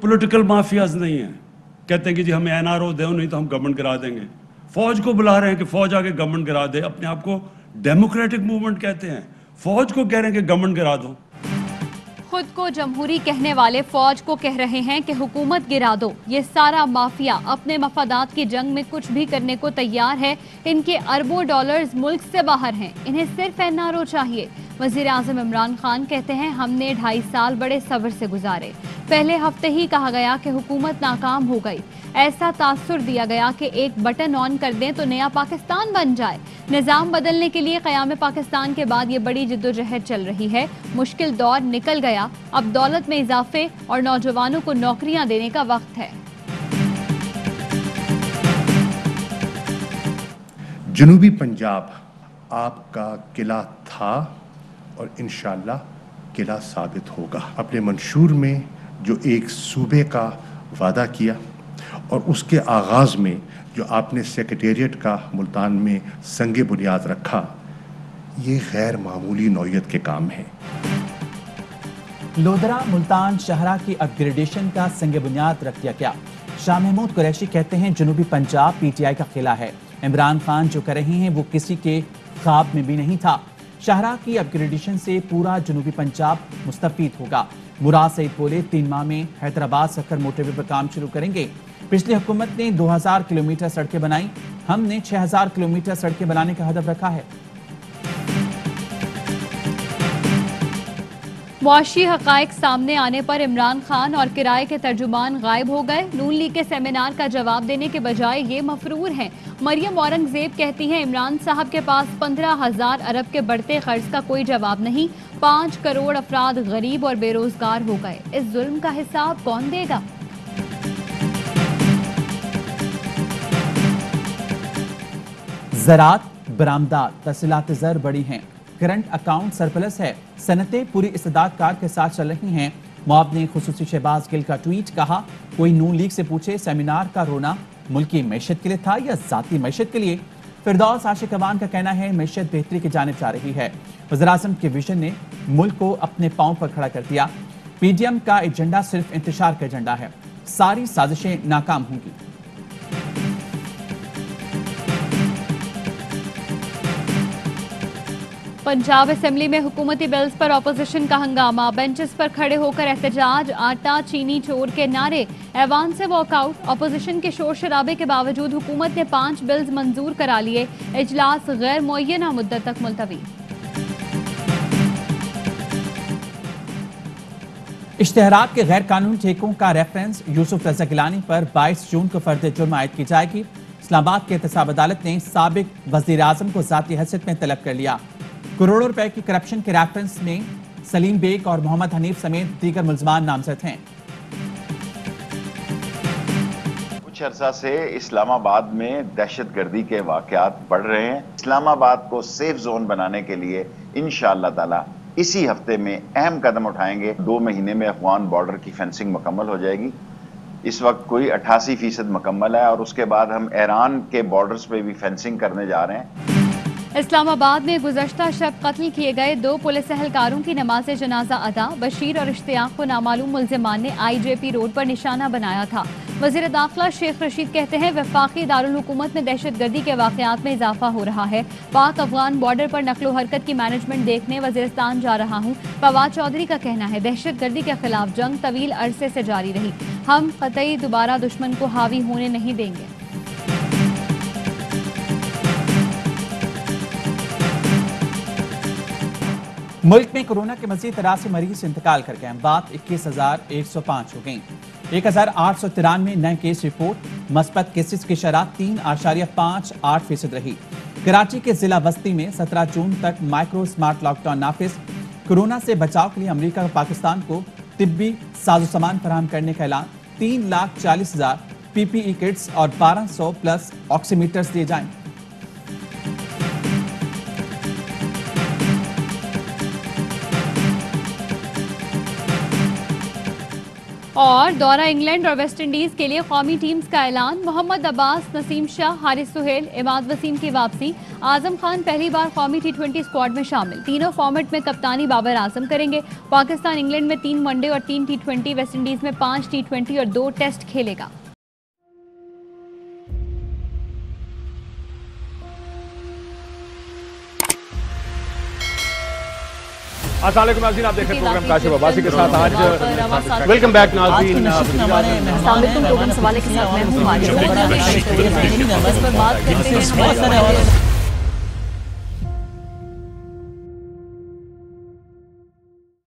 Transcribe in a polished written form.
Political mafias नहीं है, कहते हैं कि जी हमें एनआरओ दो, नहीं तो हम गवर्नमेंट गिरा देंगे। फौज को बुला रहे हैं कि फौज आके गवर्नमेंट गिरा दे, अपने आप को डेमोक्रेटिक मूवमेंट कहते हैं, फौज को कह रहे हैं कि गवर्नमेंट गिरा दो। खुद को जमहूरी कहने वाले फौज को कह रहे हैं कि हुकूमत गिरा दो। ये सारा माफिया अपने मफादात की जंग में कुछ भी करने को तैयार है। इनके अरबों डॉलर्स मुल्क से बाहर हैं, इन्हें सिर्फ एनआरओ चाहिए। वजीर आजम इमरान खान कहते हैं हमने 2.5 साल बड़े सब्र से गुजारे। पहले हफ्ते ही कहा गया कि हुकूमत नाकाम हो गई। ऐसा तासुर दिया गया कि एक बटन ऑन कर दें तो नया पाकिस्तान बन जाए। निज़ाम बदलने के लिए क़याम पाकिस्तान के बाद ये बड़ी जद्दोजहद चल रही है। मुश्किल दौर निकल गया, अब दौलत में इजाफे और नौजवानों को नौकरियां देने का वक्त है। जनूबी पंजाब आपका किला था और इंशाअल्लाह किला साबित होगा। अपने मंशूर में जो एक सूबे का वादा किया और उसके आगाज़ में जो आपने सेक्रेटेरिएट का मुल्तान में संगे बुनियाद रखा, ये गैर मामूली नौयत के काम है। लोधरा मुल्तान शहरा की अपग्रेडेशन का संगे बुनियाद रख दिया गया। शाह महमूद कुरैशी कहते हैं जनूबी पंजाब पीटीआई का किला है। इमरान खान जो कर रहे हैं वो किसी के ख्वाब में भी नहीं था। शाहरा की अपग्रेडेशन से पूरा जनूबी पंजाब मुस्तफीद होगा। मुराद सईद बोले 3 माह में हैदराबाद सक्कर मोटरवे पर काम शुरू करेंगे। पिछली हुकूमत ने 2000 किलोमीटर सड़कें बनाई, हमने 6000 किलोमीटर सड़कें बनाने का हदफ रखा है। मुआशी हकायक सामने आने पर इमरान खान और किराए के तर्जुमान गायब हो गए। नून लीग के सेमिनार का जवाब देने के बजाय ये मफरूर हैं। मरियम औरंगजेब कहती हैं इमरान साहब के पास 15,000 अरब के बढ़ते कर्ज का कोई जवाब नहीं। 5 करोड़ अफराद गरीब और बेरोजगार हो गए। इस जुल्म का हिसाब कौन देगा? ज़राअत, बरामदात, तहसीलात ज़र बड़ी हैं। करंट अकाउंट सरप्लस है। सनतें पूरी इस्तेदाद कार के साथ चल रही हैं। मुआवने खुसूसी शहबाज गिल का ट्वीट, कहा कोई नून लीग से पूछे सेमिनार का रोना मुल्की मैशत के लिए था या जाती मैशत के लिए। फिरदौस आशिक अवान का कहना है मैशत बेहतरी की जानिब जा रही है। वज़ीर-ए-आज़म के विजन ने मुल्क को अपने पांव पर खड़ा कर दिया। पीडीएम का एजेंडा सिर्फ इंतशार का एजेंडा है। सारी साजिशें नाकाम होंगी। पंजाब असेंबली में हुकूमती बिल्स पर अपोजिशन का हंगामा। बेंचेस पर खड़े होकर एहतजाज, आटा चीनी चोर के नारे, ऐवान से वॉकआउट। अपोजिशन के शोर शराबे के बावजूद हुकूमत ने 5 बिल्स मंजूर करा लिए। इजलास गैर मुअय्यना मुद्दत तक मुलतवी। इश्तेहारात के गैर कानूनी ठेकों का रेफरेंस यूसुफ रज़ा गिलानी पर 22 जून को फर्द जुर्म आयद की जाएगी। इस्लामाबाद की एहतसाब अदालत ने साबिक वज़ीर आज़म को ज़ाती हैसियत में तलब कर लिया। करोड़ों रुपए की करप्शन के रेफरेंस में सलीम बेग और मोहम्मद हनीफ समेत दीगर मुल्ज़मान नामजद हैं। कुछ अर्सा से इस्लामाबाद में दहशतगर्दी के वाकयात बढ़ रहे हैं। इस्लामाबाद को सेफ जोन बनाने के लिए इंशाअल्लाह ताला इसी हफ्ते में अहम कदम उठाएंगे। 2 महीने में अफगान बॉर्डर की फेंसिंग मुकम्मल हो जाएगी। इस वक्त कोई 88% मुकम्मल है और उसके बाद हम ईरान के बॉर्डर्स पे भी फेंसिंग करने जा रहे हैं। इस्लामाबाद में गुज़श्ता शब कत्ल किए गए 2 पुलिस एहलकारों की नमाज जनाजा अदा। बशीर और इश्तियाक को नामालूम मुल्ज़िमान ने IJP रोड पर निशाना बनाया था। वज़ीर दाखिला शेख रशीद कहते हैं वफाकी दारुल हुकूमत में दहशतगर्दी के वाक़यात में इजाफा हो रहा है। पाक अफगान बॉर्डर पर नकलो हरकत की मैनेजमेंट देखने वज़ीरिस्तान जा रहा हूँ। फवाद चौधरी का कहना है दहशतगर्दी के खिलाफ जंग तवील अरसे से जारी रही, हम कतई दोबारा दुश्मन को हावी होने नहीं देंगे। मुल्क में कोरोना के मजीद 83 मरीज इंतकाल कर गए। बात 21,105 हो गई। 1,893 नए केस रिपोर्ट। मस्बत केसेस की शरह 3.58% रही। कराची के जिला बस्ती में 17 जून तक माइक्रो स्मार्ट लॉकडाउन नाफिज। कोरोना से बचाव के लिए अमेरिका और पाकिस्तान को तिब्बी साजो सामान फराहम करने का ऐलान। 3,40,000 PPE किट्स और 1200 प्लस ऑक्सीमीटर्स दिए जाएं। और दौरा इंग्लैंड और वेस्ट इंडीज के लिए कौमी टीम्स का ऐलान। मोहम्मद अब्बास, नसीम शाह, हारिस सुहेल, इमाद वसीम की वापसी। आजम खान पहली बार कौमी T20 स्क्वाड में शामिल। तीनों फॉर्मेट में कप्तानी बाबर आजम करेंगे। पाकिस्तान इंग्लैंड में 3 वनडे और 3 T20, वेस्ट इंडीज में 5 T20 और 2 टेस्ट खेलेगा। अस्सलाम वालेकुम नाज़रीन, आप देख रहे हैं प्रोग्राम काशिफ अब्बासी के साथ। आज वेलकम बैक नाज़रीन। सवाल के साथ मैं हूं।